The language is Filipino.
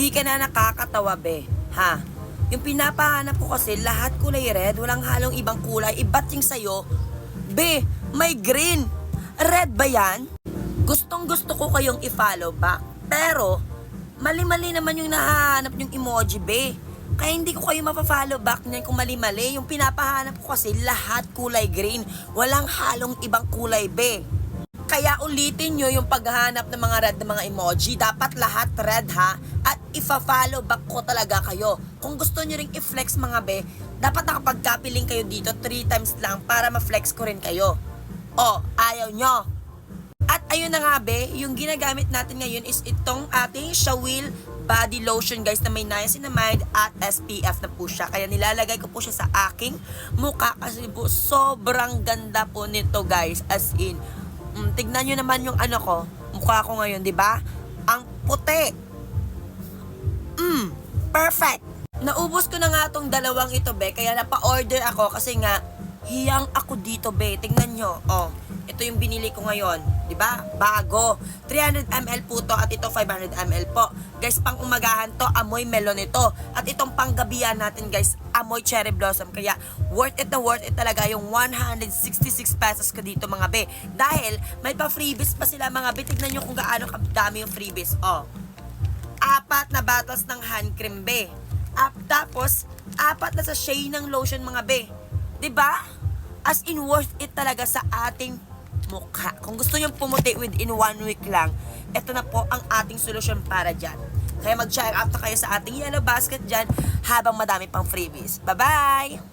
Hindi ka na nakakatawa, be. Ha? Yung pinapahanap ko kasi lahat kulay red, walang halong ibang kulay. Iba't yung sa'yo, be, may green. Red ba yan? Gustong gusto ko kayong i-follow back. Pero, mali-mali naman yung nahahanap yung emoji, be. Kaya hindi ko kayo mapafollow back niyan kung mali-mali. Yung pinapahanap ko kasi lahat kulay green. Walang halong ibang kulay, be. Kaya ulitin nyo yung paghahanap ng mga red na mga emoji. Dapat lahat red, ha? At ifa-follow back ko talaga kayo. Kung gusto nyo ring i-flex mga be, dapat nakapag-copy link kayo dito 3 times lang para ma-flex ko rin kayo. O, ayaw nyo. At ayun na nga be, yung ginagamit natin ngayon is itong ating Shawil body lotion guys na may niacinamide at SPF na po siya. Kaya nilalagay ko po siya sa aking mukha kasi po sobrang ganda po nito guys. As in, tignan nyo naman yung ano ko, mukha ko ngayon, di ba? Ang puti. Perfect. Naubos ko na nga tong dalawang ito, be. Kaya napa-order ako kasi nga, hiyang ako dito, be. Tingnan nyo. Oh, ito yung binili ko ngayon. Di ba? Bago. 300 ml po to at ito 500 ml po. Guys, pang umagahan to, amoy melon ito. At itong panggabihan natin, guys, amoy cherry blossom. Kaya, worth it talaga yung 166 pesos ko dito, mga be. Dahil, may pa-freebies pa sila, mga be. Tignan nyo kung gaano kadami yung freebies. Oh. 4 na bottles ng hand cream, be. Tapos, 4 na sachet ng lotion, mga be. 'Di ba? As in, worth it talaga sa ating mukha. Kung gusto nyo pumuti within 1 week lang, ito na po ang ating solusyon para dyan. Kaya mag-check out na kayo sa ating yellow basket dyan habang madami pang freebies. Bye-bye!